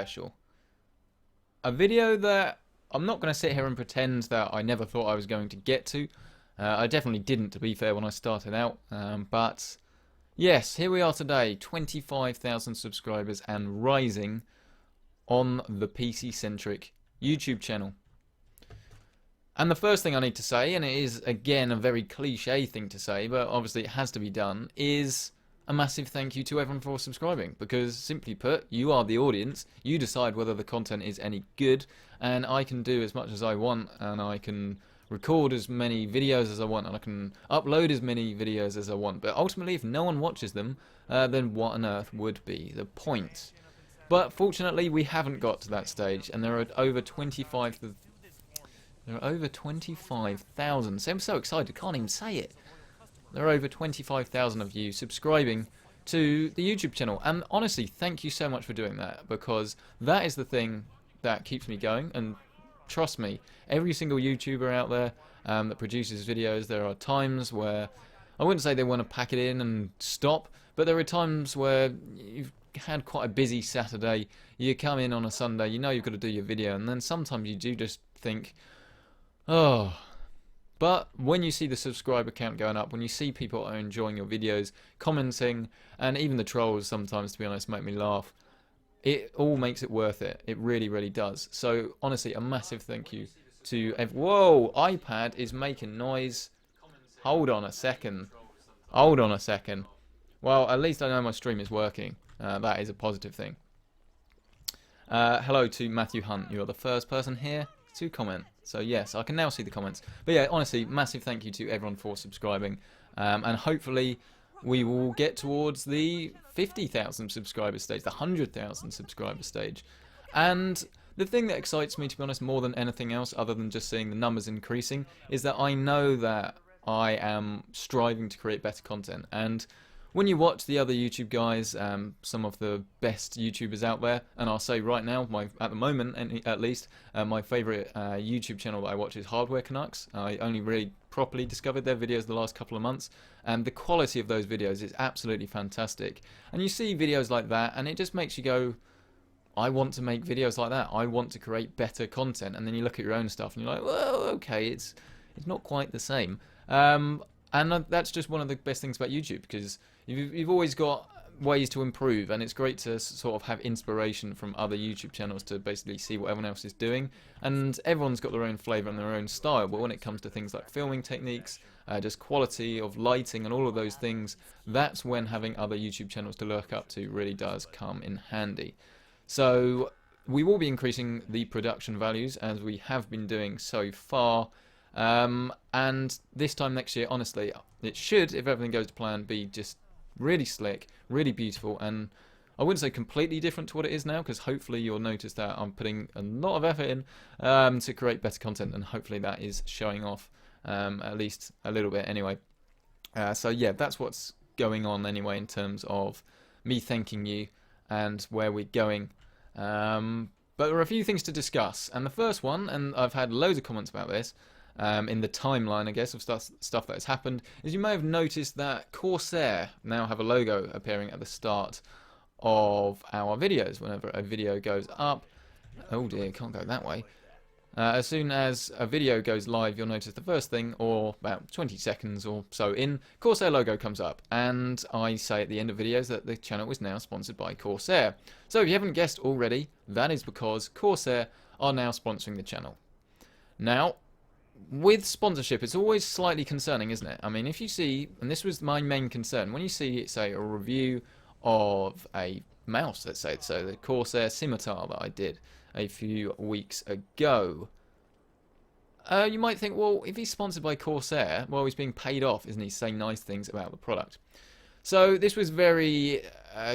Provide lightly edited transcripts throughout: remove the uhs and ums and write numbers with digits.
special. A video that I'm not going to sit here and pretend that I never thought I was going to get to. I definitely didn't, to be fair, when I started out. But yes, here we are today, 25,000 subscribers and rising on the PC Centric YouTube channel. And the first thing I need to say, and it is again a very cliche thing to say, but obviously it has to be done, is a massive thank you to everyone for subscribing, because simply put, you are the audience, you decide whether the content is any good, and I can do as much as I want, and I can record as many videos as I want, and I can upload as many videos as I want, but ultimately if no one watches them, then what on earth would be the point? But fortunately we haven't got to that stage, and there are over 25,000, see, I'm so excited, can't even say it. There are over 25,000 of you subscribing to the YouTube channel, and honestly, thank you so much for doing that, because that is the thing that keeps me going. And trust me, every single YouTuber out there that produces videos, there are times where, I wouldn't say they want to pack it in and stop, but there are times where you've had quite a busy Saturday, you come in on a Sunday, you know you've got to do your video, and then sometimes you do just think, oh. But when you see the subscriber count going up, when you see people are enjoying your videos, commenting, and even the trolls sometimes, to be honest, make me laugh, it all makes it worth it. It really, really does. So honestly, a massive thank you to whoa, iPad is making noise. Hold on a second. Hold on a second. Well, at least I know my stream is working. That is a positive thing. Hello to Matthew Hunt. You're the first person here to comment. So yes, I can now see the comments. But yeah, honestly, massive thank you to everyone for subscribing. And hopefully we will get towards the 50,000 subscriber stage, the 100,000 subscriber stage. And the thing that excites me, to be honest, more than anything else, other than just seeing the numbers increasing, is that I know that I am striving to create better content. And when you watch the other YouTube guys, some of the best YouTubers out there, and I'll say right now, at the moment at least, my favourite YouTube channel that I watch is Hardware Canucks. I only really properly discovered their videos the last couple of months, and the quality of those videos is absolutely fantastic. And you see videos like that, and it just makes you go, I want to make videos like that. I want to create better content. And then you look at your own stuff, and you're like, well, okay, it's not quite the same. And that's just one of the best things about YouTube, because you've always got ways to improve, and it's great to sort of have inspiration from other YouTube channels to basically see what everyone else is doing. And everyone's got their own flavour and their own style, but when it comes to things like filming techniques, just quality of lighting and all of those things, that's when having other YouTube channels to look up to really does come in handy. So we will be increasing the production values, as we have been doing so far. And this time next year, honestly, it should, if everything goes to plan, be just really slick, really beautiful, and I wouldn't say completely different to what it is now, because hopefully you'll notice that I'm putting a lot of effort in to create better content, and hopefully that is showing off at least a little bit anyway. So yeah, that's what's going on anyway in terms of me thanking you and where we're going. But there are a few things to discuss, and the first one, and I've had loads of comments about this, in the timeline, I guess, of stuff that has happened, is you may have noticed that Corsair now have a logo appearing at the start of our videos whenever a video goes up. Oh dear, can't go that way. As soon as a video goes live, you'll notice the first thing, or about 20 seconds or so in, Corsair logo comes up, and I say at the end of videos that the channel is now sponsored by Corsair. So if you haven't guessed already, that is because Corsair are now sponsoring the channel. Now, with sponsorship, it's always slightly concerning, isn't it? I mean, if you see, and this was my main concern, when you see, say, a review of a mouse, let's say, so the Corsair Scimitar that I did a few weeks ago, you might think, well, if he's sponsored by Corsair, well, he's being paid off, isn't he, saying nice things about the product? So this was very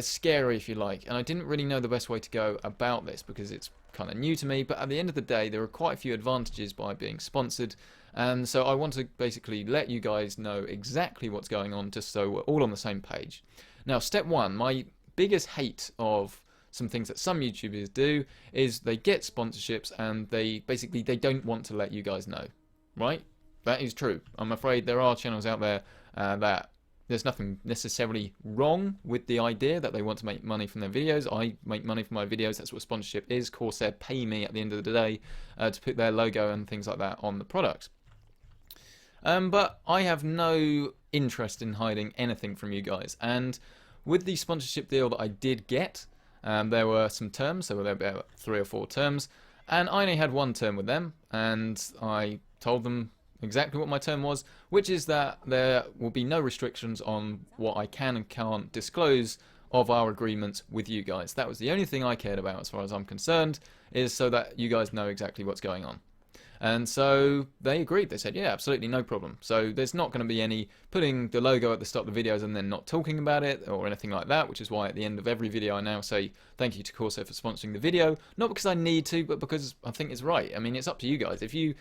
scary, if you like, and I didn't really know the best way to go about this, because it's kind of new to me, but at the end of the day, there are quite a few advantages by being sponsored, and so I want to basically let you guys know exactly what's going on, just so we're all on the same page. Now, step one, my biggest hate of some things that some YouTubers do is they get sponsorships and they don't want to let you guys know, right? That is true. I'm afraid there are channels out there that there's nothing necessarily wrong with the idea that they want to make money from their videos. I make money from my videos. That's what sponsorship is. Corsair pay me at the end of the day to put their logo and things like that on the product. But I have no interest in hiding anything from you guys. And with the sponsorship deal that I did get, there were some terms. There were about 3 or 4 terms. And I only had one term with them. And I told them exactly what my term was, which is that there will be no restrictions on what I can and can't disclose of our agreements with you guys. That was the only thing I cared about as far as I'm concerned, is so that you guys know exactly what's going on. And so they agreed. They said, yeah, absolutely, no problem. So there's not going to be any putting the logo at the start of the videos and then not talking about it or anything like that, which is why at the end of every video I now say thank you to Corsair for sponsoring the video. Not because I need to, but because I think it's right. I mean, it's up to you guys. If you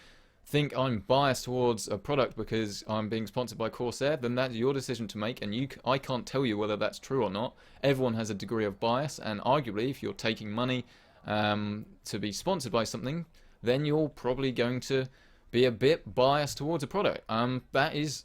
think I'm biased towards a product because I'm being sponsored by Corsair, then that's your decision to make, and I can't tell you whether that's true or not. Everyone has a degree of bias, and arguably if you're taking money to be sponsored by something, then you're probably going to be a bit biased towards a product. That is,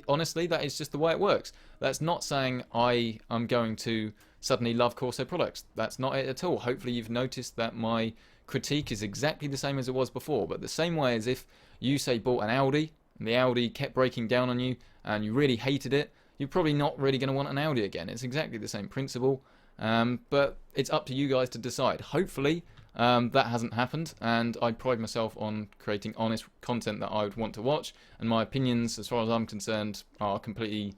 honestly, that is just the way it works. That's not saying I am going to suddenly love Corsair products. That's not it at all. Hopefully you've noticed that my critique is exactly the same as it was before, but the same way as if you say bought an Audi and the Audi kept breaking down on you and you really hated it, you're probably not really going to want an Audi again. It's exactly the same principle, but it's up to you guys to decide. Hopefully that hasn't happened, and I pride myself on creating honest content that I would want to watch, and my opinions, as far as I'm concerned, are completely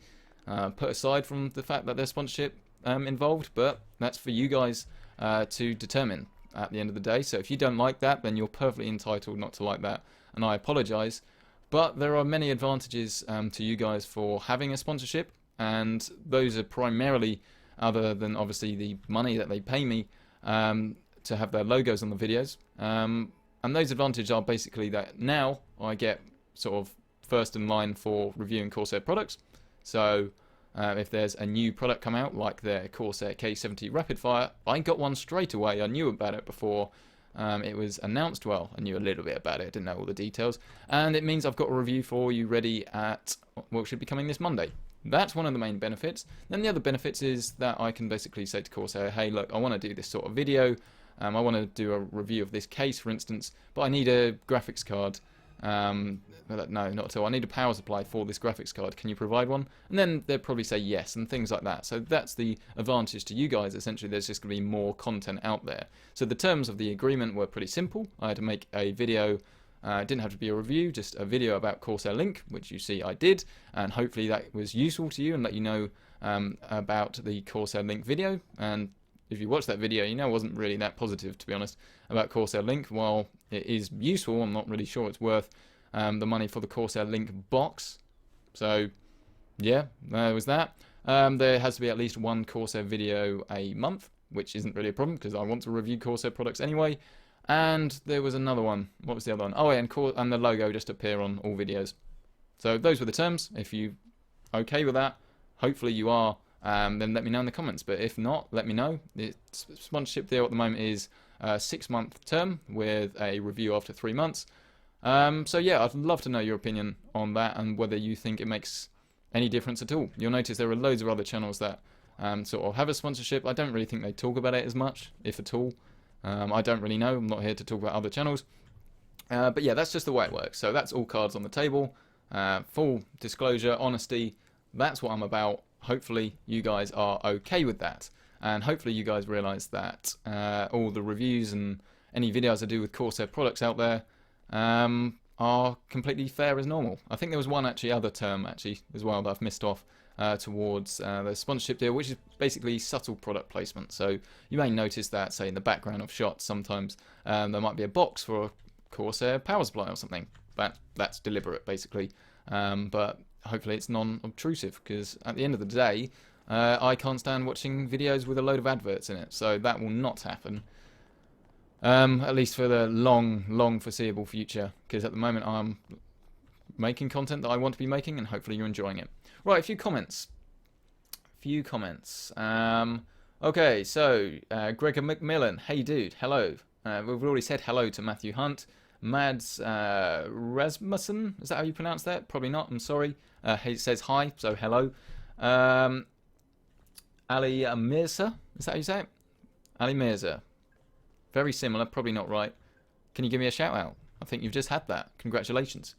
put aside from the fact that there's sponsorship involved, but that's for you guys to determine at the end of the day. So if you don't like that, then you're perfectly entitled not to like that, and I apologize. But there are many advantages to you guys for having a sponsorship, and those are primarily, other than obviously the money that they pay me to have their logos on the videos, and those advantages are basically that now I get sort of first in line for reviewing Corsair products. So if there's a new product come out, like their Corsair K70 Rapid Fire, I got one straight away. I knew about it before it was announced. Well, I knew a little bit about it, didn't know all the details, and it means I've got a review for you ready at what should be coming this Monday. That's one of the main benefits. Then the other benefits is that I can basically say to Corsair, hey look, I want to do this sort of video, I want to do a review of this case for instance, but I need a graphics card. No, not at all. I need a power supply for this graphics card. Can you provide one? And then they'd probably say yes, and things like that. So that's the advantage to you guys. Essentially, there's just going to be more content out there. So the terms of the agreement were pretty simple. I had to make a video. It didn't have to be a review, just a video about Corsair Link, which you see I did, and hopefully that was useful to you and let you know about the Corsair Link video. And if you watch that video, you know I wasn't really that positive, to be honest, about Corsair Link. While it is useful, I'm not really sure it's worth the money for the Corsair Link box. So, yeah, there was that. There has to be at least one Corsair video a month, which isn't really a problem because I want to review Corsair products anyway. And there was another one. What was the other one? Oh, yeah, and the logo just appear on all videos. So those were the terms. If you're okay with that, hopefully you are. Then let me know in the comments, but if not, let me know. The sponsorship deal at the moment is a 6-month term with a review after 3 months. So yeah, I'd love to know your opinion on that and whether you think it makes any difference at all. You'll notice there are loads of other channels that sort of have a sponsorship. I don't really think they talk about it as much, if at all. I don't really know. I'm not here to talk about other channels. But yeah, that's just the way it works. So that's all cards on the table. Full disclosure, honesty. That's what I'm about. Hopefully you guys are okay with that, and hopefully you guys realise that all the reviews and any videos I do with Corsair products out there are completely fair as normal. I think there was one other term as well that I've missed off towards the sponsorship deal, which is basically subtle product placement. So you may notice that, say, in the background of shots, sometimes there might be a box for a Corsair power supply or something. That's deliberate, basically, but hopefully it's non-obtrusive, because at the end of the day, I can't stand watching videos with a load of adverts in it, so that will not happen. At least for the long foreseeable future, because at the moment I'm making content that I want to be making, and hopefully you're enjoying it. Right, a few comments. Okay, so Gregor McMillan, hey dude, hello. We've already said hello to Matthew Hunt. Mads Rasmussen, is that how you pronounce that? Probably not, I'm sorry. He says hi, so hello. Ali Mirza, is that how you say it? Ali Mirza. Very similar, probably not right. Can you give me a shout out? I think you've just had that. Congratulations.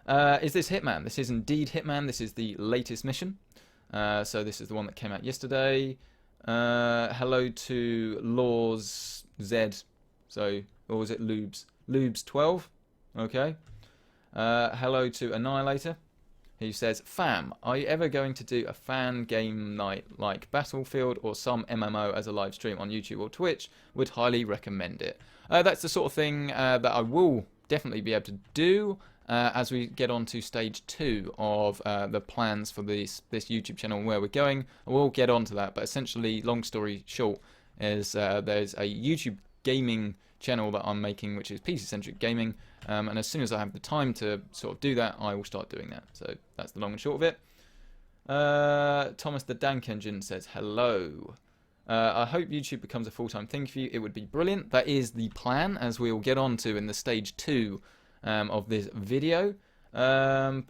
Is this Hitman? This is indeed Hitman. This is the latest mission. So this is the one that came out yesterday. Hello to Laws Z. So, or was it Lubes? Lubes 12. Okay. Hello to Annihilator, who says, Fam, are you ever going to do a fan game night like Battlefield or some MMO as a live stream on YouTube or Twitch? Would highly recommend it. That's the sort of thing that I will definitely be able to do as we get on to stage 2 of the plans for this YouTube channel and where we're going. We'll get on to that, but essentially, long story short, is there's a YouTube gaming channel that I'm making, which is Centric Gaming, and as soon as I have the time to sort of do that, I will start doing that. So that's the long and short of it. Thomas the Dank Engine says hello. I hope YouTube becomes a full-time thing for you. It would be brilliant. That is the plan, as we will get on to in the stage 2 of this video. Bias,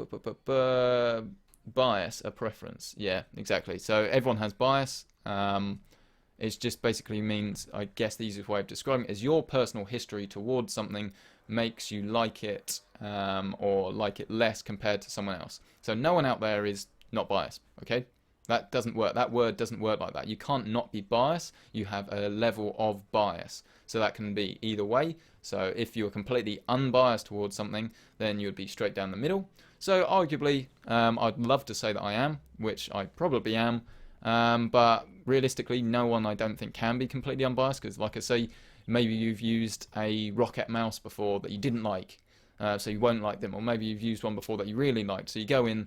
a preference. Yeah, exactly. So everyone has bias. It just basically means, I guess the easiest way of describing it is your personal history towards something makes you like it or like it less compared to someone else. So no one out there is not biased, okay? That doesn't work. That word doesn't work like that. You can't not be biased. You have a level of bias. So that can be either way. So if you're completely unbiased towards something, then you'd be straight down the middle. So arguably, I'd love to say that I am, which I probably am. But realistically, no one I don't think can be completely unbiased, because like I say, maybe you've used a Rocket mouse before that you didn't like, so you won't like them, or maybe you've used one before that you really liked, so you go in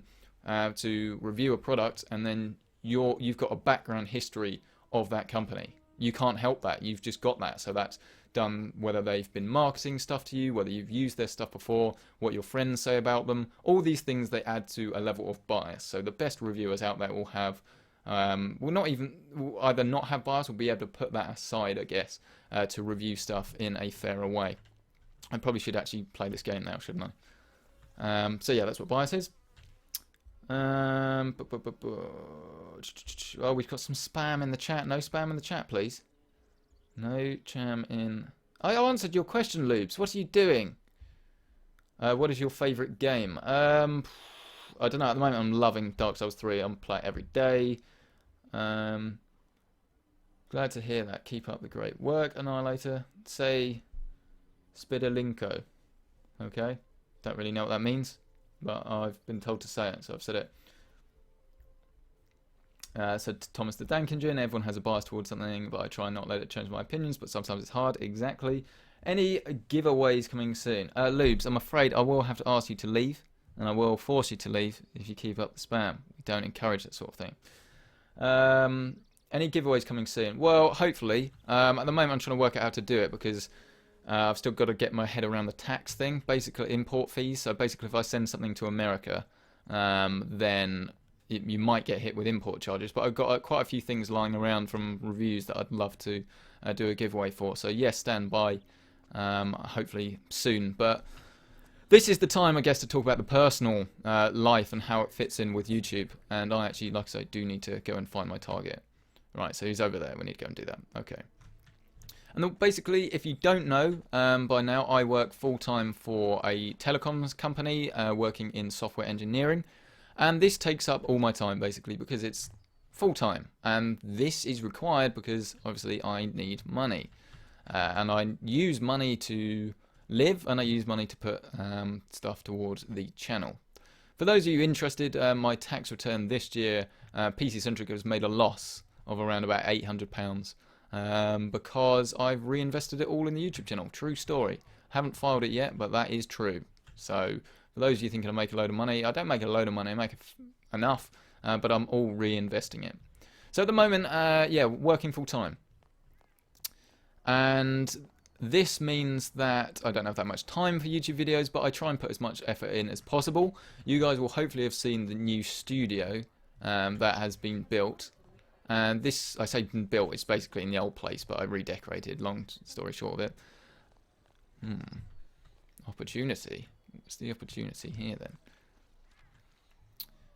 to review a product, and then you've got a background history of that company. You can't help that, you've just got that. So that's done whether they've been marketing stuff to you, whether you've used their stuff before, what your friends say about them. All these things, they add to a level of bias. So the best reviewers out there will have will either not have bias or be able to put that aside, I guess, to review stuff in a fairer way. I probably should actually play this game now, shouldn't I? So yeah, that's what bias is. Oh, we've got some spam in the chat. No spam in the chat, please. No cham in. I answered your question, Lubes. What are you doing? What is your favourite game? I don't know. At the moment, I'm loving Dark Souls 3. I'm playing every day. Glad to hear that. Keep up the great work, Annihilator. Say Spidalinko. Okay. Don't really know what that means, but I've been told to say it, so I've said it. So Thomas the Dank Engine, everyone has a bias towards something, but I try not to let it change my opinions, but sometimes it's hard. Exactly. Any giveaways coming soon? Lubes, I'm afraid I will have to ask you to leave, and I will force you to leave if you keep up the spam. We don't encourage that sort of thing. Any giveaways coming soon? Well, hopefully. At the moment, I'm trying to work out how to do it, because I've still got to get my head around the tax thing, basically import fees. So basically, if I send something to America, then you might get hit with import charges. But I've got quite a few things lying around from reviews that I'd love to do a giveaway for. So yes, stand by, hopefully soon. But this is the time, I guess, to talk about the personal life and how it fits in with YouTube. And I actually, like I say, do need to go and find my target. Right, so he's over there. We need to go and do that. Okay. And basically, if you don't know by now, I work full-time for a telecoms company working in software engineering. And this takes up all my time, basically, because it's full-time. And this is required because, obviously, I need money. And I use money to live, and I use money to put stuff towards the channel. For those of you interested, my tax return this year, PC Centric has made a loss of around about £800 because I've reinvested it all in the YouTube channel. True story. Haven't filed it yet, but that is true. So for those of you thinking I make a load of money, I don't make a load of money. I make enough, but I'm all reinvesting it. So at the moment, yeah, working full time. And this means that I don't have that much time for YouTube videos, but I try and put as much effort in as possible. You guys will hopefully have seen the new studio that has been built. And this, I say been built, it's basically in the old place, but I redecorated, long story short of it. Opportunity. What's the opportunity here then?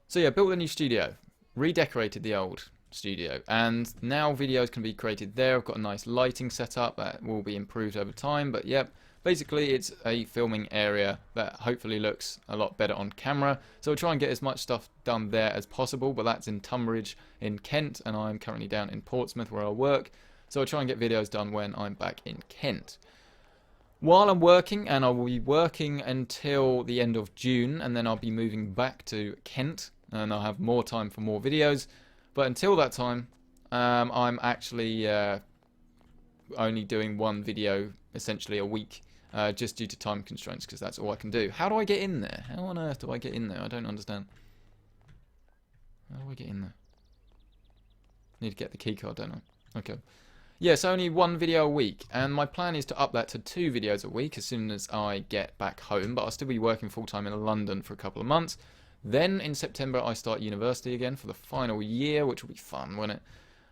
So yeah, built a new studio. redecorated the old studio, and now videos can be created there. I've got a nice lighting setup that will be improved over time, but yep, basically it's a filming area that hopefully looks a lot better on camera. So I'll try and get as much stuff done there as possible, but that's in Tunbridge in Kent, and I'm currently down in Portsmouth where I work. So I'll try and get videos done when I'm back in Kent. While I'm working, and I will be working until the end of June, and then I'll be moving back to Kent, and I'll have more time for more videos. But until that time, I'm actually only doing one video, essentially a week, just due to time constraints, because that's all I can do. How do I get in there? How on earth do I get in there? I don't understand. How do I get in there? Need to get the keycard, don't I? Okay. Yes, only one video a week, and my plan is to up that to 2 videos a week as soon as I get back home, but I'll still be working full-time in London for a couple of months. Then in September I start university again for the final year, which will be fun, won't it?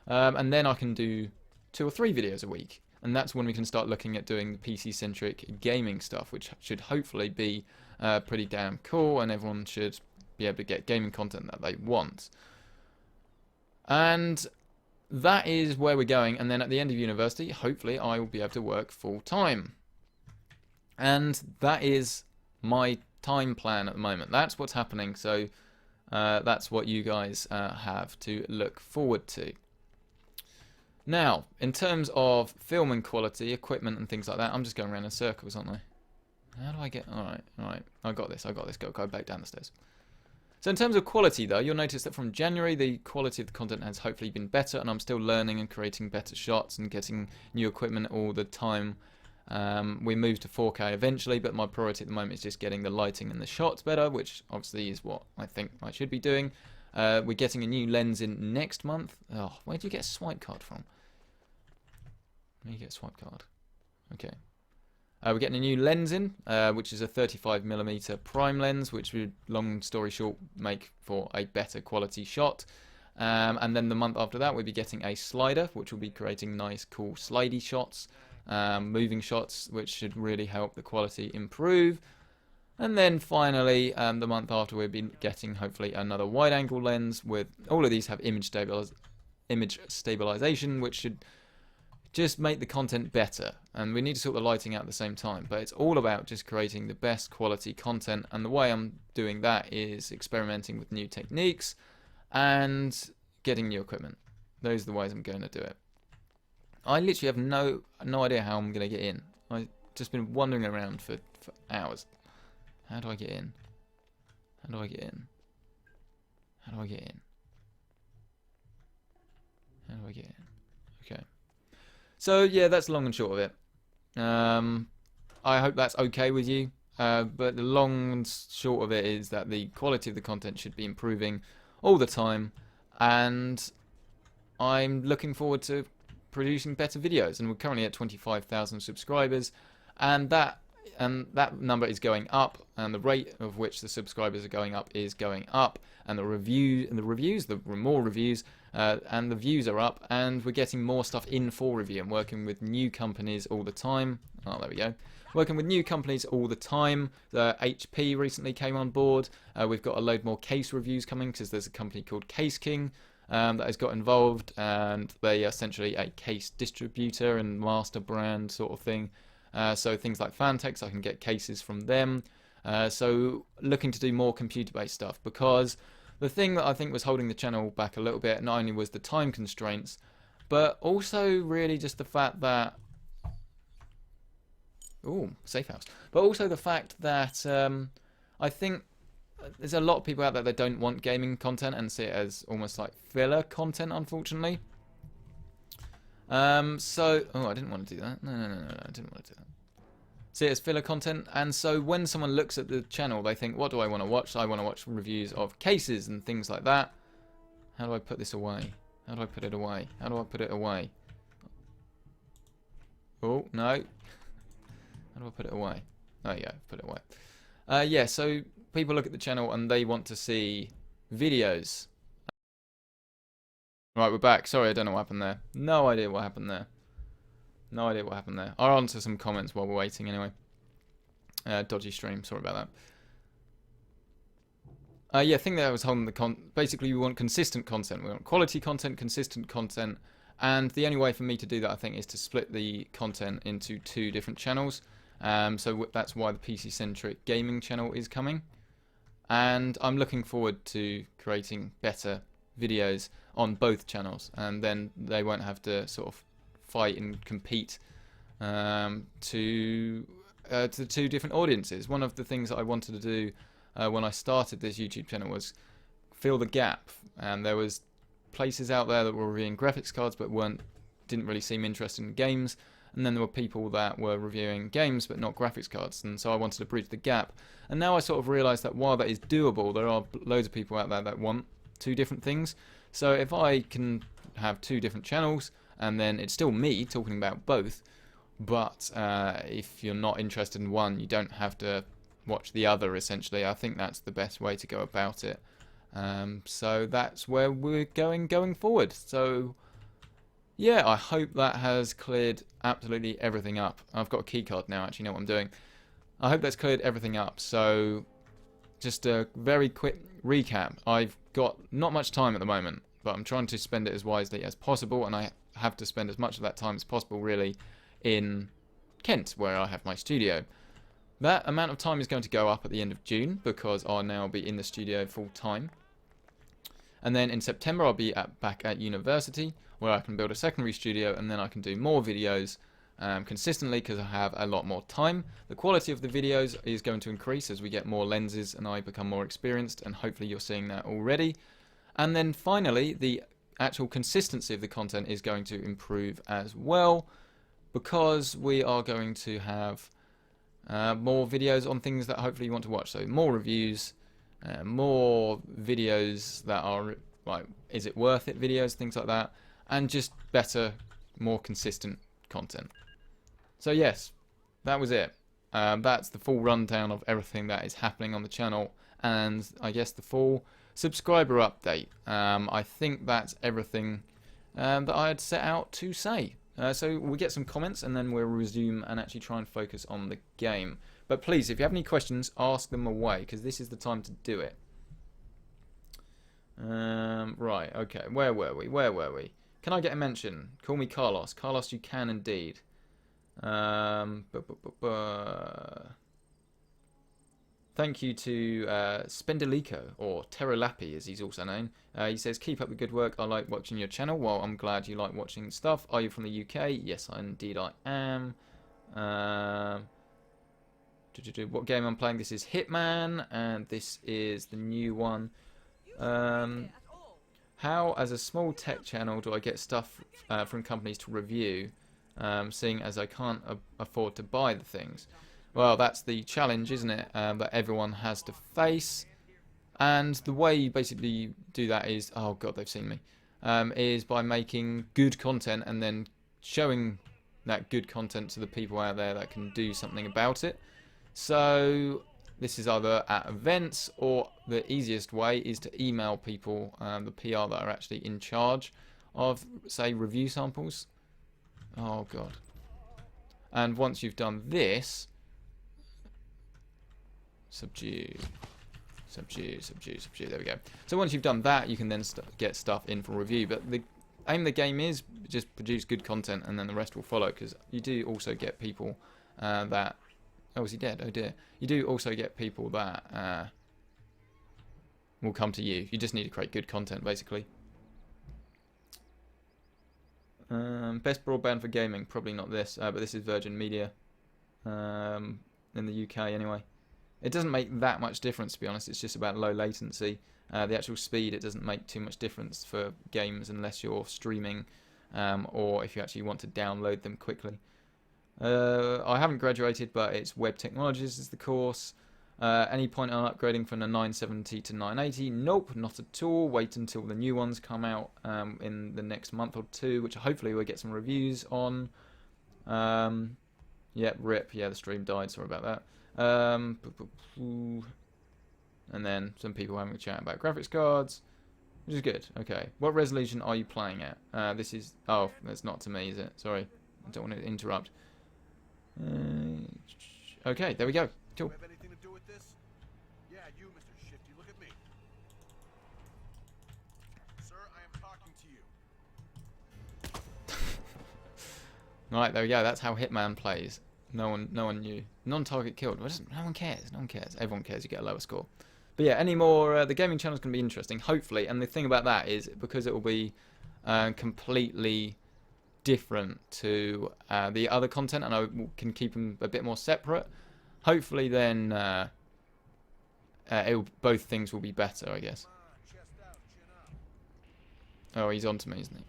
And then I can do 2 or 3 videos a week, and that's when we can start looking at doing the PC-centric gaming stuff, which should hopefully be pretty damn cool, and everyone should be able to get gaming content that they want. And that is where we're going, and then at the end of university, hopefully I will be able to work full-time. And that is my time plan at the moment. That's what's happening, so that's what you guys have to look forward to. Now, in terms of filming quality, equipment and things like that, I'm just going around in circles, aren't I? How do I get... Alright, I got this, go back down the stairs. So in terms of quality though, you'll notice that from January the quality of the content has hopefully been better, and I'm still learning and creating better shots and getting new equipment all the time. We move to 4K eventually, but my priority at the moment is just getting the lighting and the shots better, which obviously is what I think I should be doing. We're getting a new lens in next month. Oh, where do you get a swipe card from? Where do you get a swipe card? Okay. We're getting a new lens in, which is a 35mm prime lens, which would, long story short, make for a better quality shot. And then the month after that, we'll be getting a slider, which will be creating nice, cool, slidey shots, moving shots, which should really help the quality improve. And then finally, the month after, we'll be getting, hopefully, another wide-angle lens. With all of these have image stabilization, which should just make the content better, and we need to sort the lighting out at the same time, but it's all about just creating the best quality content, and the way I'm doing that is experimenting with new techniques and getting new equipment. Those are the ways I'm going to do it. I literally have no idea how I'm going to get in. I've just been wandering around for hours. How do I get in? How do I get in? How do I get in? How do I get in? Okay. So yeah, that's long and short of it. I hope that's okay with you. But the long and short of it is that the quality of the content should be improving all the time, and I'm looking forward to producing better videos. And we're currently at 25,000 subscribers, and that number is going up, and the rate of which the subscribers are going up is going up, and the more reviews. And the views are up, and we're getting more stuff in for review. I'm working with new companies all the time. Oh, there we go. Working with new companies all the time. HP recently came on board. We've got a load more case reviews coming, because there's a company called Case King that has got involved, and they are essentially a case distributor and master brand sort of thing. So things like Fantex, I can get cases from them. So looking to do more computer-based stuff, because the thing that I think was holding the channel back a little bit not only was the time constraints, but also really just the fact that... Ooh, safe house. But also the fact that I think there's a lot of people out there that don't want gaming content and see it as almost like filler content, unfortunately. So... Oh, I didn't want to do that. No, I didn't want to do that. See it as filler content, and so when someone looks at the channel, they think, what do I want to watch? I want to watch reviews of cases and things like that. How do I put this away? How do I put it away? How do I put it away? Oh, no. How do I put it away? There you go, put it away. Yeah, so people look at the channel and they want to see videos. Right, we're back. Sorry, I don't know what happened there. No idea what happened there. No idea what happened there. I'll answer some comments while we're waiting anyway. Dodgy stream, sorry about Yeah, I think that was holding the basically we want consistent content. We want quality content, consistent content, and the only way for me to do that, I think, is to split the content into 2 different channels. So that's why the PC Centric gaming channel is coming, and I'm looking forward to creating better videos on both channels, and then they won't have to sort of fight and compete to 2 different audiences. One of the things that I wanted to do when I started this YouTube channel was fill the gap, and there was places out there that were reviewing graphics cards but didn't really seem interested in games, and then there were people that were reviewing games but not graphics cards, and so I wanted to bridge the gap. And now I sort of realised that while that is doable, there are loads of people out there that want 2 different things. So if I can have 2 different channels, and then it's still me talking about both, but if you're not interested in one, you don't have to watch the other, essentially. I think that's the best way to go about it. So that's where we're going forward. So yeah, I hope that has cleared absolutely everything up. I've got a key card now, actually know what I'm doing. I hope that's cleared everything up. So just a very quick recap. I've got not much time at the moment, but I'm trying to spend it as wisely as possible, and I have to spend as much of that time as possible really in Kent, where I have my studio. That amount of time is going to go up at the end of June, because I'll now be in the studio full time. And then in September I'll be back at university, where I can build a secondary studio, and then I can do more videos consistently because I have a lot more time. The quality of the videos is going to increase as we get more lenses and I become more experienced, and hopefully you're seeing that already. And then finally, the actual consistency of the content is going to improve as well, because we are going to have more videos on things that hopefully you want to watch. So more reviews, more videos that are like, is it worth it videos, things like that, and just better, more consistent content. So yes, that was it. That's the full rundown of everything that is happening on the channel, and I guess the full subscriber update. I think that's everything that I had set out to say. So we'll get some comments and then we'll resume and actually try and focus on the game. But please, if you have any questions, ask them away, because this is the time to do it. Right, okay, where were we? Can I get a mention? Call me Carlos. Carlos, you can indeed. Thank you to Spendelico, or Terralapi as he's also known. He says, keep up the good work. I like watching your channel. Well, I'm glad you like watching stuff. Are you from the UK? Yes, indeed I am. What game I'm playing? This is Hitman, and this is the new one. How, as a small tech channel, do I get stuff from companies to review, seeing as I can't afford to buy the things? Well, that's the challenge, isn't it, that everyone has to face. And the way you basically do that is, oh god, they've seen me, is by making good content and then showing that good content to the people out there that can do something about it. So this is either at events, or the easiest way is to email people, the PR that are actually in charge of, say, review samples. Oh god. And once you've done this, subdue, there we go. So once you've done that, you can then get stuff in for review. But the aim of the game is just produce good content, and then the rest will follow, because you do also get people that... Oh, is he dead? Oh dear. You do also get people that will come to you. You just need to create good content, basically. Best broadband for gaming? Probably not this, but this is Virgin Media. In the UK, anyway. It doesn't make that much difference, to be honest. It's just about low latency. The actual speed, it doesn't make too much difference for games unless you're streaming, or if you actually want to download them quickly. I haven't graduated, but it's Web Technologies is the course. Any point on upgrading from the 970 to 980? Nope, not at all. Wait until the new ones come out in the next month or two, which hopefully we'll get some reviews on. Yeah, rip. Yeah, the stream died. Sorry about that. And then some people having a chat about graphics cards, which is good. Okay, what resolution are you playing at? This is... Oh, that's not to me, is it? Sorry, I don't want to interrupt. Okay, there we go. Cool. Have anything to do with this? Yeah, you, Mr. Shifty. Look at me. Right, there we go. That's how Hitman plays. No one knew. Non-target killed. Well, no one cares. No one cares. Everyone cares. You get a lower score. But yeah, any more? The gaming channel is going to be interesting, hopefully. And the thing about that is because it will be completely different to the other content, and I can keep them a bit more separate. Hopefully, then both things will be better, I guess. Oh, he's onto me, isn't he?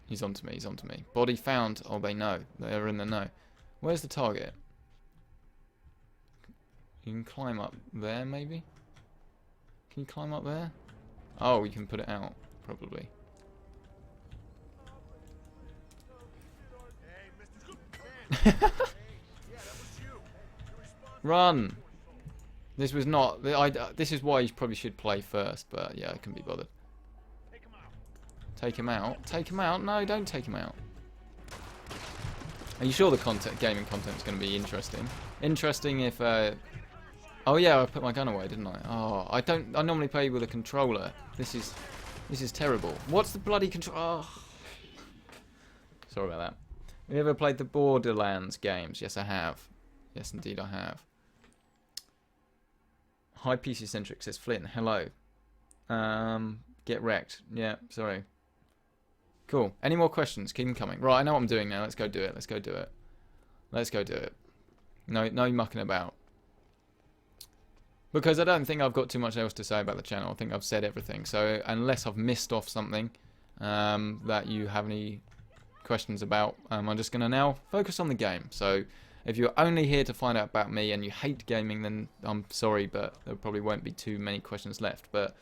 He's onto me, he's onto me. Body found. Oh, they know. They're in the know. Where's the target? You can climb up there, maybe? Can you climb up there? Oh, you can put it out, probably. Run! This was not... this is why you probably should play first, but yeah, I couldn't be bothered. Take him out. Take him out? No, don't take him out. Are you sure the gaming content is going to be interesting? Interesting if... oh yeah, I put my gun away, didn't I? Oh, I normally play with a controller. This is terrible. What's the bloody control? Oh. Sorry about that. Have you ever played the Borderlands games? Yes, I have. Yes, indeed, I have. Hi, PC Centric says Flint. Hello. Get wrecked. Yeah, sorry. Cool. Any more questions? Keep them coming. Right, I know what I'm doing now. Let's go do it. Let's go do it. Let's go do it. No mucking about. Because I don't think I've got too much else to say about the channel. I think I've said everything. So unless I've missed off something that you have any questions about, I'm just going to now focus on the game. So if you're only here to find out about me and you hate gaming, then I'm sorry, but there probably won't be too many questions left. But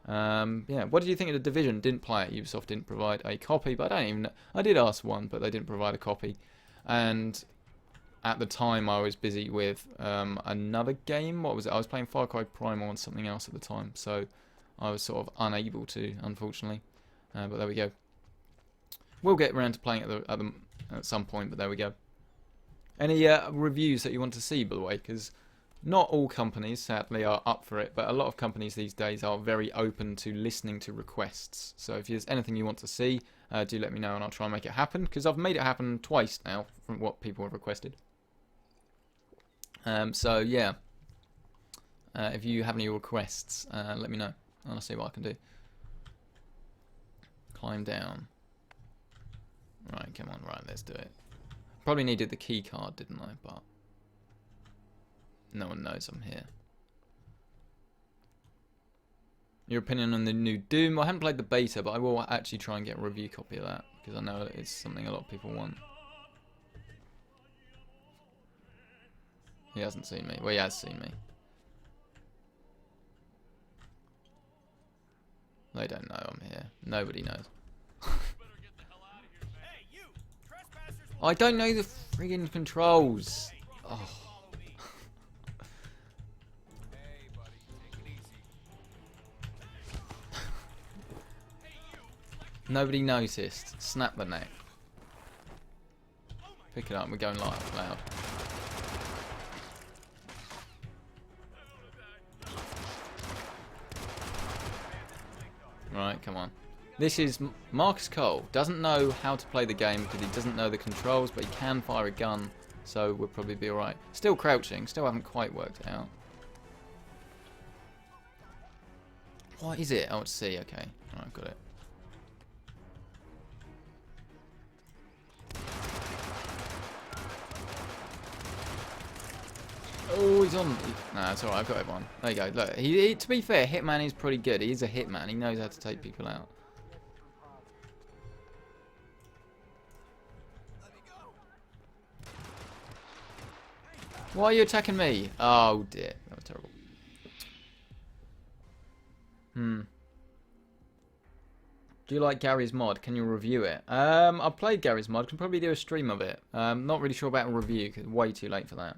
yeah, what did you think of The Division? Didn't play it. Ubisoft didn't provide a copy, but I don't even know. I did ask one, but they didn't provide a copy. And at the time, I was busy with another game. What was it? I was playing Far Cry Primal and something else at the time, so I was sort of unable to, unfortunately. But there we go. We'll get around to playing at some point, but there we go. Any reviews that you want to see, by the way? Because not all companies, sadly, are up for it, but a lot of companies these days are very open to listening to requests. So if there's anything you want to see, do let me know and I'll try and make it happen, because I've made it happen twice now from what people have requested. So yeah, if you have any requests, let me know and I'll see what I can do. Climb down. Right, come on, right, let's do it. Probably needed the key card, didn't I? But no one knows I'm here. Your opinion on the new Doom? I haven't played the beta, but I will actually try and get a review copy of that, because I know it's something a lot of people want. He hasn't seen me. Well, he has seen me. They don't know I'm here. Nobody knows. I don't know the friggin' controls. Oh. Nobody noticed. Snap the neck. Pick it up. We're going loud. Right, come on. This is Marcus Cole. Doesn't know how to play the game because he doesn't know the controls, but he can fire a gun, so we'll probably be alright. Still crouching. Still haven't quite worked it out. What is it? Oh, it's C. Okay. Alright, got it. Oh, he's on. Nah, it's alright. I've got everyone. There you go. Look, to be fair, Hitman is pretty good. He is a hitman. He knows how to take people out. Why are you attacking me? Oh dear, that was terrible. Do you like Gary's mod? Can you review it? I've played Gary's mod. Can probably do a stream of it. Not really sure about a review because it's way too late for that.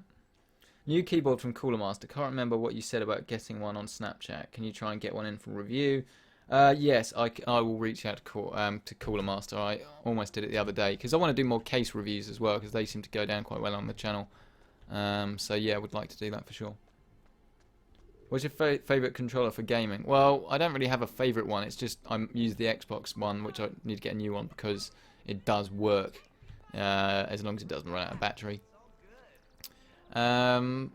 New keyboard from Cooler Master. Can't remember what you said about getting one on Snapchat. Can you try and get one in for review? Yes, I will reach out to Cooler Master. I almost did it the other day because I want to do more case reviews as well because they seem to go down quite well on the channel. So yeah, I would like to do that for sure. What's your favourite controller for gaming? Well, I don't really have a favourite one. It's just I use the Xbox one, which I need to get a new one because it does work, as long as it doesn't run out of battery. But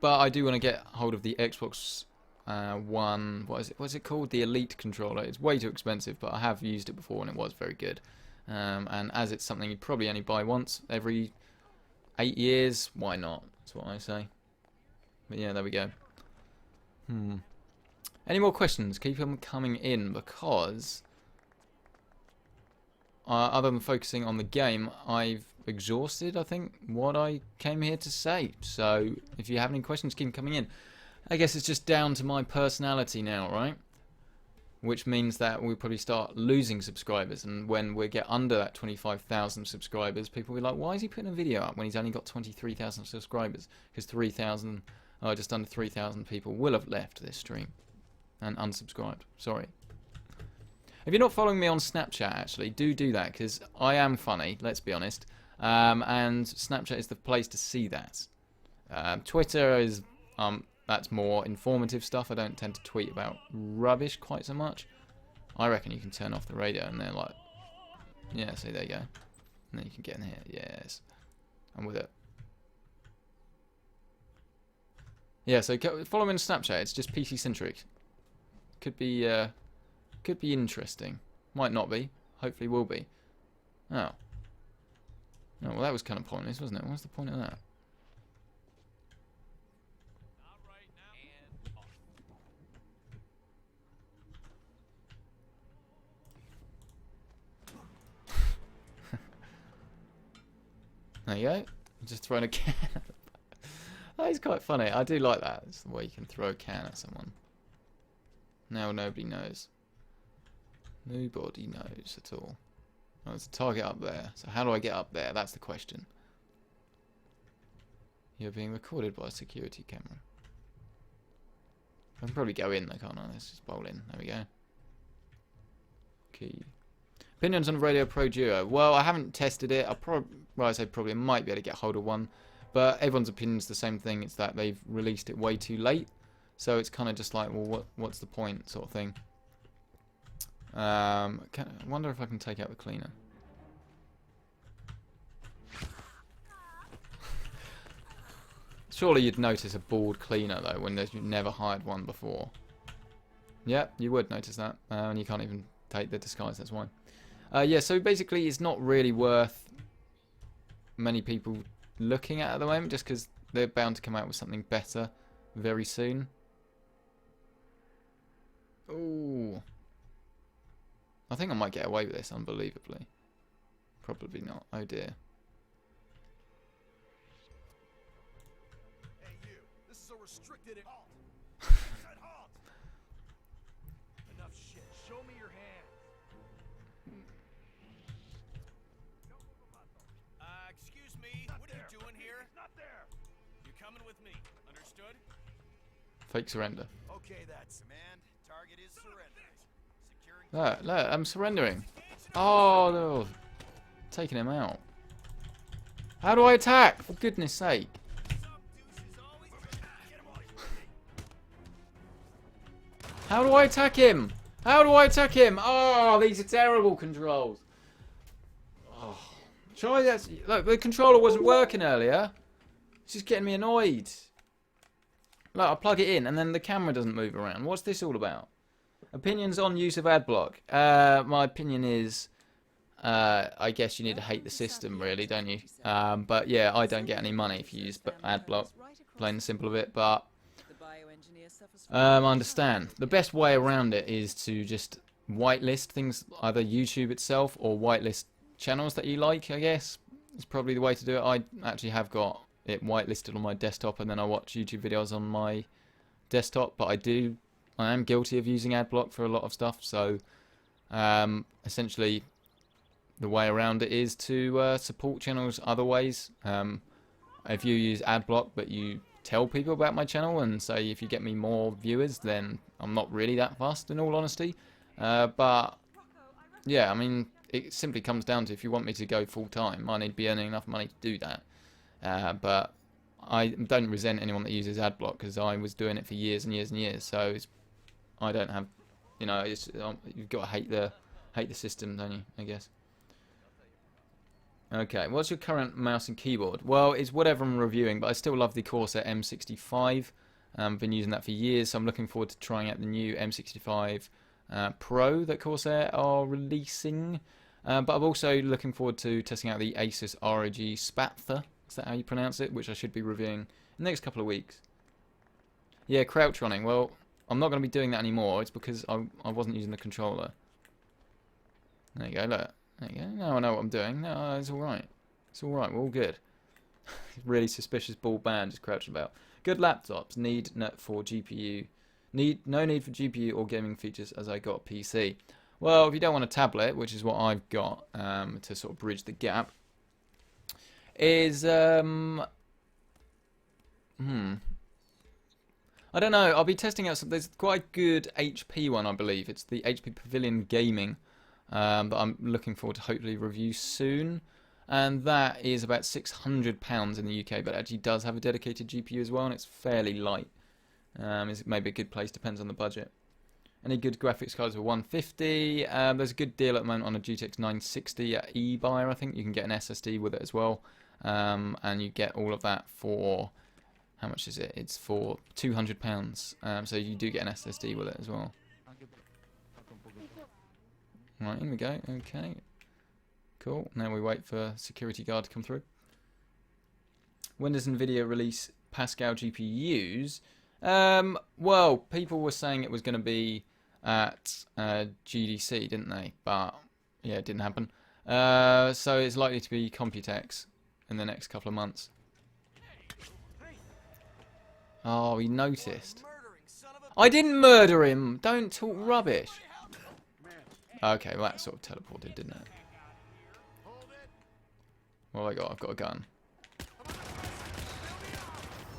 I do want to get hold of the Xbox One. What's it called? The Elite controller. It's way too expensive, but I have used it before and it was very good. And as it's something you probably only buy once every 8 years, why not? That's what I say. But yeah, there we go. Any more questions? Keep them coming in, because other than focusing on the game, I've exhausted, I think, what I came here to say. So if you have any questions, keep them coming in. I guess it's just down to my personality now, right? Which means that we'll probably start losing subscribers, and when we get under that 25,000 subscribers, people will be like, why is he putting a video up when he's only got 23,000 subscribers? Because 3,000... just under 3,000 people will have left this stream and unsubscribed. Sorry. If you're not following me on Snapchat, actually, do that, because I am funny, let's be honest. And Snapchat is the place to see that. Twitter is, that's more informative stuff. I don't tend to tweet about rubbish quite so much. I reckon you can turn off the radio and they're like, yeah, see, there you go. And then you can get in here. Yes. I'm with it. Yeah, so follow me on Snapchat. It's just PC Centric. Could be interesting. Might not be. Hopefully will be. Oh. Oh, well, that was kind of pointless, wasn't it? What's the point of that? There you go. Just throwing a can. That is quite funny. I do like that. It's the way you can throw a can at someone. Now nobody knows. Nobody knows at all. Oh, there's a target up there. So how do I get up there? That's the question. You're being recorded by a security camera. I can probably go in though, can't I? Let's just bowl in. There we go. Key. Opinions on Radio Pro Duo. Well, I haven't tested it. I say probably might be able to get hold of one. But everyone's opinion's the same thing. It's that they've released it way too late. So it's kind of just like, well, what's the point sort of thing. I wonder if I can take out the cleaner. Surely you'd notice a bald cleaner, though, when you've never hired one before. Yeah, you would notice that. And you can't even take the disguise, that's why. Yeah, so basically it's not really worth many people looking at the moment, just because they're bound to come out with something better very soon. Ooh. I think I might get away with this, unbelievably. Probably not. Oh dear. Hey you, this is a restricted halt. Halt. Enough shit. Show me your hands. Excuse me. What are you doing here? It's not there. You're coming with me. Understood? Fake surrender. Okay, that's command. Target is surrender. Look, I'm surrendering. Oh, no. Taking him out. How do I attack? For goodness sake. How do I attack him? How do I attack him? Oh, these are terrible controls. Oh. Try that. Look, the controller wasn't working earlier. It's just getting me annoyed. Look, I plug it in and then the camera doesn't move around. What's this all about? Opinions on use of adblock. My opinion is, I guess you need to hate the system, really, don't you? But yeah, I don't get any money if you use adblock, plain and simple of it. But I understand. The best way around it is to just whitelist things, either YouTube itself or whitelist channels that you like. I guess is probably the way to do it. I actually have got it whitelisted on my desktop, and then I watch YouTube videos on my desktop. But I am guilty of using adblock for a lot of stuff, so essentially the way around it is to support channels other ways. If you use adblock but you tell people about my channel and say if you get me more viewers, then I'm not really that fussed, in all honesty. But yeah, I mean, it simply comes down to, if you want me to go full time, I need to be earning enough money to do that. But I don't resent anyone that uses ad block, because I was doing it for years and years and years. So I don't have, you know, you've got to hate the system, don't you? I guess. Okay, what's your current mouse and keyboard? Well, it's whatever I'm reviewing, but I still love the Corsair M65. I've been using that for years, so I'm looking forward to trying out the new M65 Pro that Corsair are releasing. But I'm also looking forward to testing out the Asus ROG Spatha. Is that how you pronounce it? Which I should be reviewing in the next couple of weeks. Yeah, crouch running. Well, I'm not going to be doing that anymore. It's because I wasn't using the controller. There you go, look. There you go. Now I know what I'm doing. No, it's alright. It's alright, we're all good. Really suspicious bald man just crouching about. Good laptops. No need for GPU or gaming features as I got a PC. Well, if you don't want a tablet, which is what I've got to sort of bridge the gap, is I don't know. I'll be testing out some. There's quite a good HP one, I believe. It's the HP Pavilion Gaming that I'm looking forward to hopefully review soon. And that is about £600 in the UK, but it actually does have a dedicated GPU as well, and it's fairly light. It's maybe a good place, depends on the budget. Any good graphics cards are 150. There's a good deal at the moment on a GTX 960 at eBuyer, I think. You can get an SSD with it as well. And you get all of that for, how much is it? It's for £200. So you do get an SSD with it as well. Right, in we go. Okay. Cool. Now we wait for security guard to come through. When does Nvidia release Pascal GPUs? Well, people were saying it was going to be at GDC, didn't they? But yeah, it didn't happen. So it's likely to be Computex in the next couple of months. Oh, he noticed. I didn't murder him. Don't talk rubbish. Okay, well that sort of teleported, didn't it? What have I got? I've got a gun.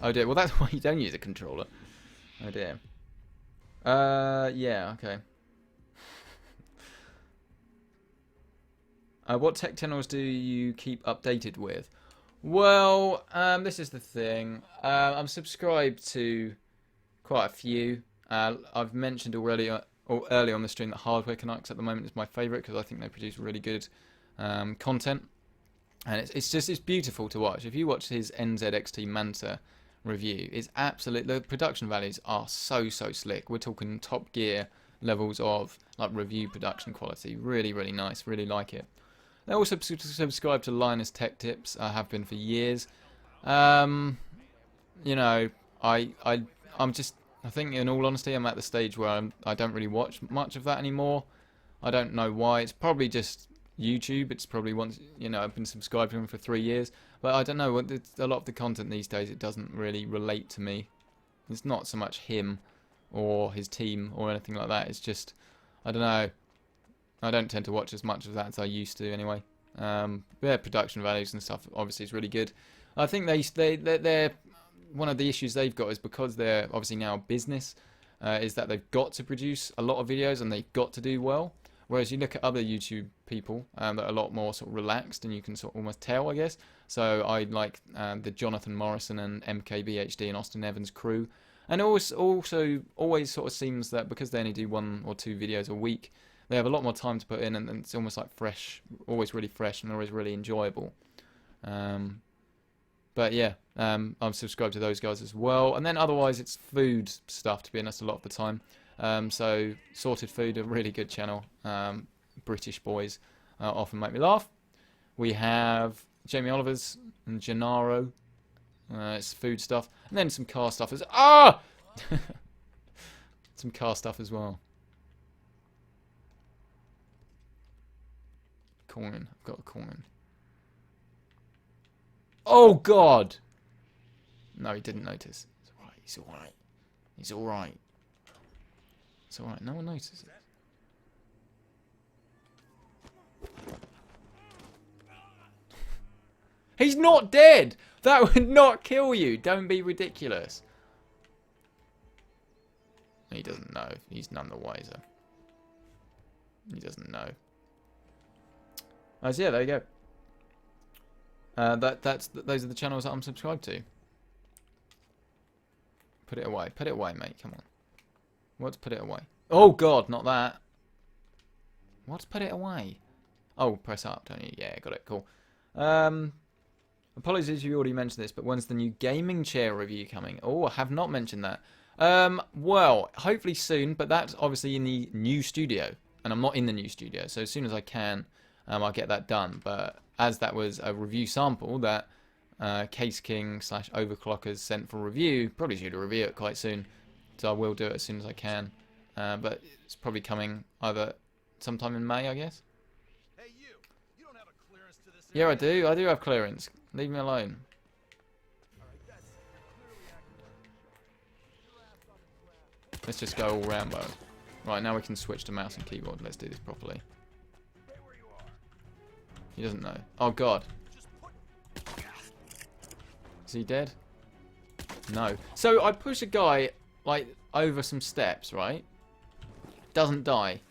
Oh dear, well that's why you don't use a controller. Oh dear. Yeah, okay. What tech channels do you keep updated with? Well, this is the thing. I'm subscribed to quite a few. I've mentioned already, or early on the stream, that Hardware Canucks at the moment is my favourite because I think they produce really good content. And it's beautiful to watch. If you watch his NZXT Manta review, it's absolute. The production values are so slick. We're talking Top Gear levels of like review production quality. Really, really nice. Really like it. They also subscribe to Linus Tech Tips. I have been for years. You know, I'm just. I think, in all honesty, I'm at the stage where I don't really watch much of that anymore. I don't know why. It's probably just YouTube. It's probably once, you know, I've been subscribed to him for 3 years, but I don't know. A lot of the content these days, it doesn't really relate to me. It's not so much him or his team or anything like that. It's just, I don't know. I don't tend to watch as much of that as I used to anyway. Their production values and stuff obviously is really good. I think they're one of the issues they've got is because they're obviously now a business, is that they've got to produce a lot of videos and they've got to do well. Whereas you look at other YouTube people that are a lot more sort of relaxed, and you can sort of almost tell, I guess. So I like the Jonathan Morrison and MKBHD and Austin Evans crew. And also always sort of seems that because they only do 1 or 2 videos a week, they have a lot more time to put in, and it's almost like fresh, always really fresh and always really enjoyable. But yeah, I'm subscribed to those guys as well. And then otherwise it's food stuff, to be honest, a lot of the time. So Sorted Food, a really good channel. British boys often make me laugh. We have Jamie Oliver's and Gennaro. It's food stuff. And then some car stuff as some car stuff as well. Coin. I've got a coin. Oh God! No, he didn't notice. It's alright. He's alright. He's alright. It's alright. No one notices it. He's not dead! That would not kill you! Don't be ridiculous. He doesn't know. He's none the wiser. He doesn't know. So yeah, there you go. Those are the channels that I'm subscribed to. Put it away. Put it away, mate. Come on. What's put it away? Oh, God, not that. What's put it away? Oh, press up, don't you? Yeah, got it. Cool. Apologies if you already mentioned this, but when's the new gaming chair review coming? Oh, I have not mentioned that. Well, hopefully soon, but that's obviously in the new studio, and I'm not in the new studio, so as soon as I can, I'll get that done. But as that was a review sample that Case King / Overclockers sent for review, probably should review it quite soon, so I will do it as soon as I can. But it's probably coming either sometime in May, I guess. Hey, you. You don't have a clearance to this Yeah, I area. do. I do have clearance. Leave me alone. All right, that's it. Clearly acting. Your ass on the ground. Let's just go all Rambo. Right, now we can switch to mouse and keyboard. Let's do this properly. Stay where you are. He doesn't know. Oh, God. Just put. Is he dead? No. So I push a guy, like, over some steps, right? Doesn't die.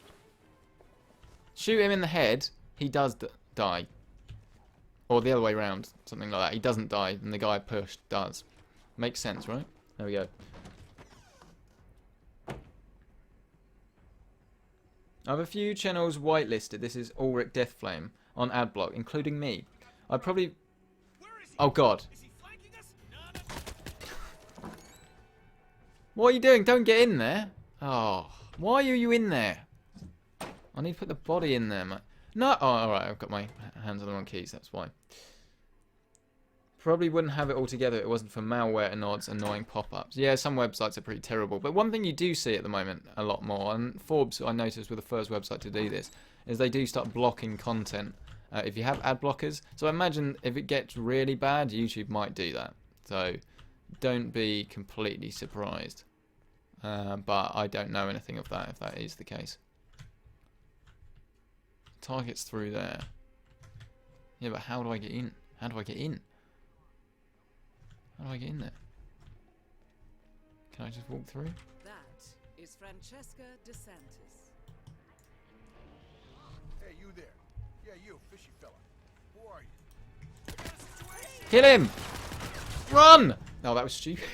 Shoot him in the head, he does die. Or the other way around, something like that. He doesn't die, and the guy pushed does. Makes sense, right? There we go. I have a few channels whitelisted. This is Ulrich Deathflame on Adblock, including me. I probably... Where is he? Oh, God. Is he flanking us? No, no. What are you doing? Don't get in there. Oh, why are you in there? I need to put the body in there, man. No. Oh, alright. I've got my hands on the wrong keys. That's why. Probably wouldn't have it all together if it wasn't for malware and odds annoying pop-ups. Yeah, some websites are pretty terrible. But one thing you do see at the moment a lot more, and Forbes, I noticed, were the first website to do this, is they do start blocking content if you have ad blockers. So I imagine if it gets really bad, YouTube might do that. So don't be completely surprised. But I don't know anything of that if that is the case. Target's through there. Yeah, but how do I get in? How do I get in? How do I get in there? Can I just walk through? That is Francesca DeSantis. Hey, you there. Yeah, you, fishy fella. Who are you? I got a situation. Kill him! Run! Oh, that was stupid.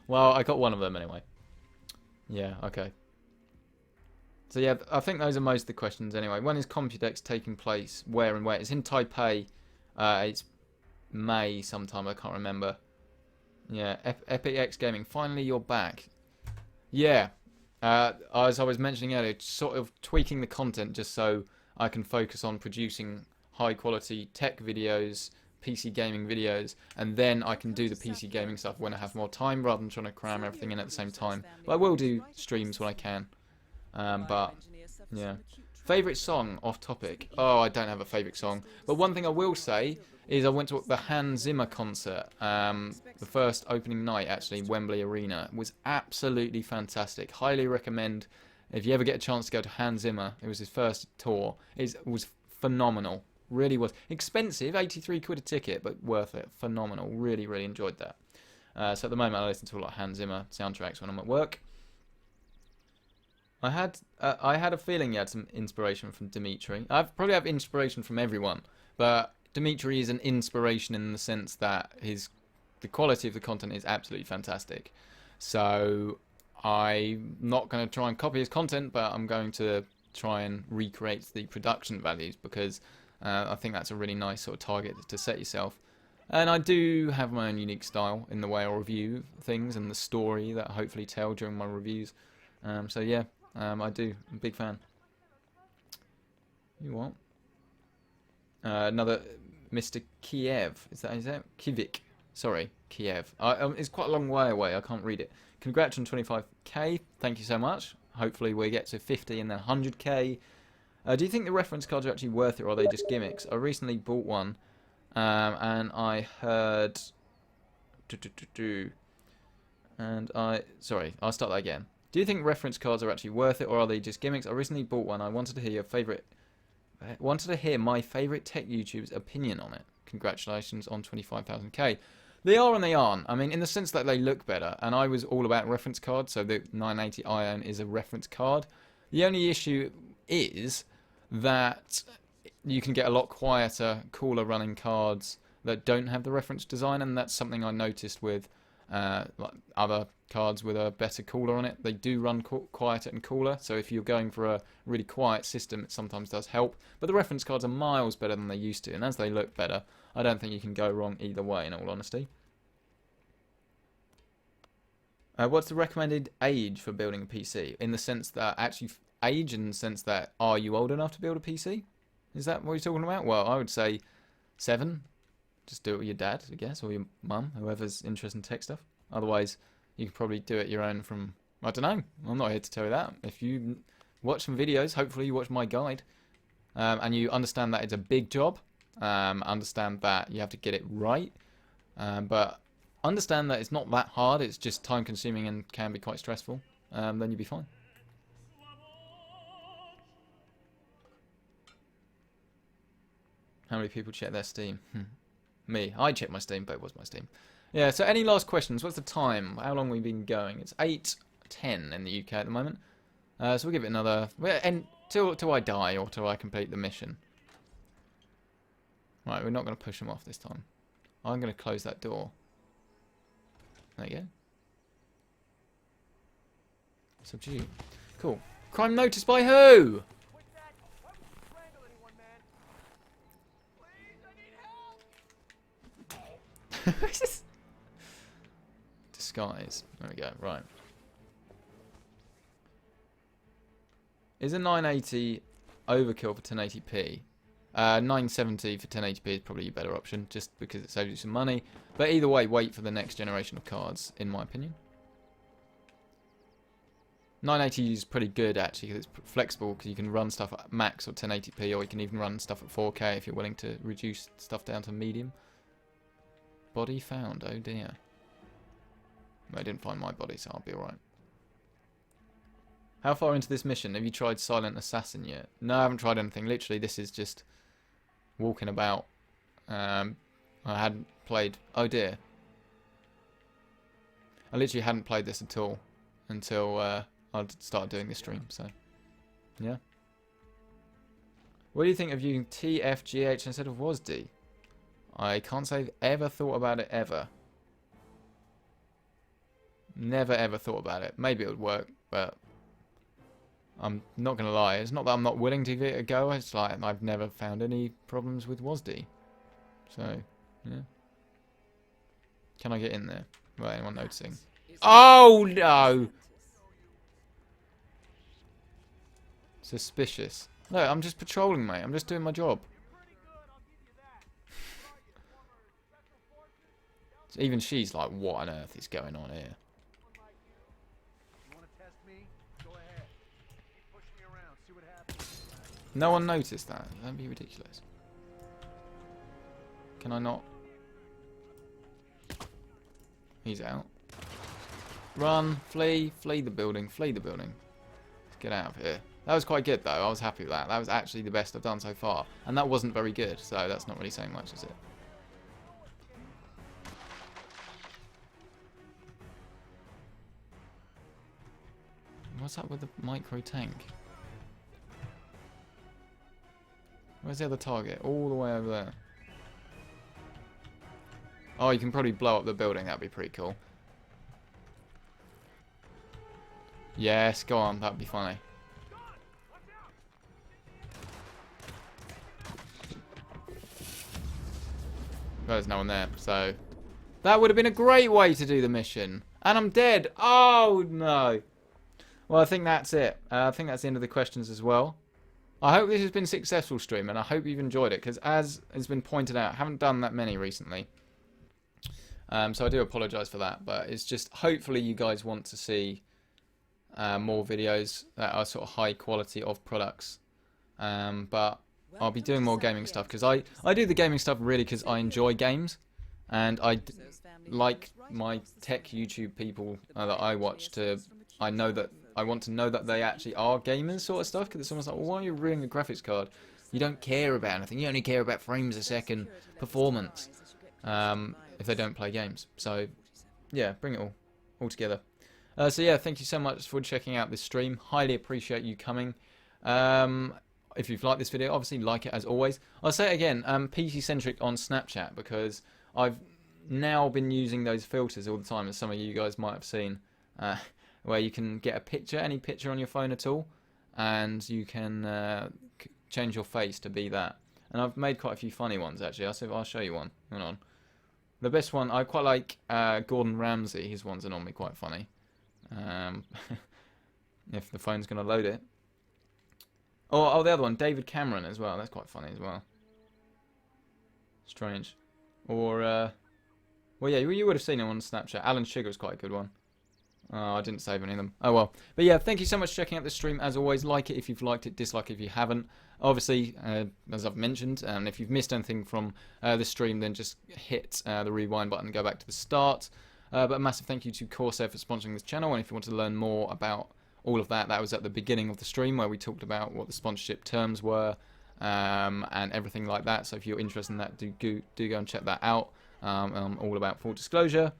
Well, I got one of them anyway. Yeah, okay. So yeah, I think those are most of the questions anyway. When is Computex taking place? Where and where? It's in Taipei. It's May sometime, I can't remember. Yeah, Epic X Gaming, finally you're back. Yeah, as I was mentioning earlier, sort of tweaking the content just so I can focus on producing high quality tech videos, PC gaming videos, and then I can do the PC gaming stuff when I have more time rather than trying to cram everything in at the same time. But I will do streams when I can. But yeah. Favourite song off topic? Oh, I don't have a favourite song. But one thing I will say is I went to the Hans Zimmer concert. The first opening night, actually, Wembley Arena. It was absolutely fantastic. Highly recommend if you ever get a chance to go to Hans Zimmer. It was his first tour. It was phenomenal. Really was. Expensive, 83 quid a ticket, but worth it. Phenomenal. Really, really enjoyed that. So at the moment I listen to a lot of Hans Zimmer soundtracks when I'm at work. I had a feeling you had some inspiration from Dimitri. I probably have inspiration from everyone, but Dimitri is an inspiration in the sense that the quality of the content is absolutely fantastic. So I'm not going to try and copy his content, but I'm going to try and recreate the production values because I think that's a really nice sort of target to set yourself. And I do have my own unique style in the way I review things and the story that I hopefully tell during my reviews. So yeah. I do. I'm a big fan. You what? Another Mr. Kiev. Is that Kivik? Sorry, Kiev. It's quite a long way away. I can't read it. Congrats on 25k. Thank you so much. Hopefully we get to 50 and then 100k. Do you think the reference cards are actually worth it or are they just gimmicks? I recently bought one and I heard... Sorry, I'll start that again. Do you think reference cards are actually worth it, or are they just gimmicks? I recently bought one. I wanted to hear my favourite tech YouTuber's opinion on it. Congratulations on 25,000k. They are and they aren't. I mean, in the sense that they look better, and I was all about reference cards, so the 980 Ion is a reference card. The only issue is that you can get a lot quieter, cooler running cards that don't have the reference design, and that's something I noticed with like other cards with a better cooler on it. They do run quieter and cooler, so if you're going for a really quiet system, it sometimes does help. But the reference cards are miles better than they used to, and as they look better, I don't think you can go wrong either way, in all honesty. What's the recommended age for building a PC? In the sense that, actually, age in the sense that, are you old enough to build a PC? Is that what you're talking about? Well, I would say 7. Just do it with your dad, I guess, or your mum, whoever's interested in tech stuff. Otherwise, you can probably do it your own from, I don't know. I'm not here to tell you that. If you watch some videos, hopefully you watch my guide, and you understand that it's a big job, understand that you have to get it right, but understand that it's not that hard, it's just time consuming and can be quite stressful, then you'll be fine. How many people check their Steam? Me. I check my Steam, but it was my Steam. Yeah, so any last questions? What's the time? How long have we been going? It's 8:10 in the UK at the moment. So we'll give it another... till I die or till I complete the mission. Right, we're not going to push them off this time. I'm going to close that door. There you go. Subdue. Cool. Crime noticed by who? Disguise. There we go. Right. Is a 980 overkill for 1080p? 970 for 1080p is probably a better option, just because it saves you some money. But either way, wait for the next generation of cards, in my opinion. 980 is pretty good, actually, because it's flexible, because you can run stuff at max or 1080p, or you can even run stuff at 4K if you're willing to reduce stuff down to medium. Body found. Oh dear. I didn't find my body, so I'll be alright. How far into this mission? Have you tried Silent Assassin yet? No, I haven't tried anything. Literally, this is just walking about. I hadn't played... Oh dear. I literally hadn't played this at all until I started doing this stream, so... Yeah. What do you think of using TFGH instead of WASD? I can't say I've ever thought about it, ever. Never ever thought about it. Maybe it would work, but I'm not going to lie. It's not that I'm not willing to give it a go. It's like I've never found any problems with WASD. So, yeah. Can I get in there? Well, anyone noticing? Oh, no! Suspicious. No, I'm just patrolling, mate. I'm just doing my job. Even she's like, what on earth is going on here? No one noticed that. That'd be ridiculous. Can I not? He's out. Run, flee, flee the building, flee the building. Let's get out of here. That was quite good though. I was happy with that. That was actually the best I've done so far. And that wasn't very good, so that's not really saying much, is it? What's up with the micro tank? Where's the other target? All the way over there. Oh, you can probably blow up the building. That'd be pretty cool. Yes, go on. That'd be funny. There's no one there, so... That would have been a great way to do the mission. And I'm dead. Oh, no. Well, I think that's it. I think that's the end of the questions as well. I hope this has been a successful stream, and I hope you've enjoyed it, because as has been pointed out, I haven't done that many recently. So I do apologise for that, but it's just hopefully you guys want to see more videos that are sort of high quality of products. But I'll be doing more gaming stuff, because I do the gaming stuff really because I enjoy games, and I like my tech YouTube people that I watch to... I want to know that they actually are gamers, sort of stuff, because it's almost like, well, why are you reviewing a graphics card? You don't care about anything. You only care about frames a second, performance, if they don't play games. So, yeah, bring it all together. So, yeah, thank you so much for checking out this stream. Highly appreciate you coming. If you've liked this video, obviously like it as always. I'll say it again, PC Centric on Snapchat, because I've now been using those filters all the time, as some of you guys might have seen, where you can get a picture, any picture on your phone at all, and you can change your face to be that. And I've made quite a few funny ones actually. I'll show you one. Hang on. The best one, I quite like Gordon Ramsay. His ones are normally quite funny. If the phone's going to load it. Oh, the other one, David Cameron as well. That's quite funny as well. Strange. Or, well, yeah, you would have seen him on Snapchat. Alan Sugar was quite a good one. Oh, I didn't save any of them. Oh, well. But yeah, thank you so much for checking out this stream. As always, like it if you've liked it, dislike it if you haven't. Obviously, as I've mentioned, if you've missed anything from this stream, then just hit the rewind button and go back to the start. But a massive thank you to Corsair for sponsoring this channel. And if you want to learn more about all of that, that was at the beginning of the stream where we talked about what the sponsorship terms were and everything like that. So if you're interested in that, do go and check that out. I'm all about full disclosure.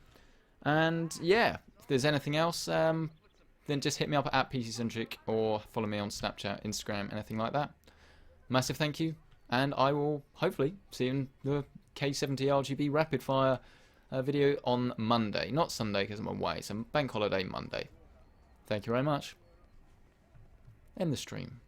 And yeah, if there's anything else, then just hit me up at PCcentric or follow me on Snapchat, Instagram, anything like that. Massive thank you, and I will hopefully see you in the K70 RGB rapid fire video on Monday. Not Sunday because I'm away, so bank holiday Monday. Thank you very much. End the stream.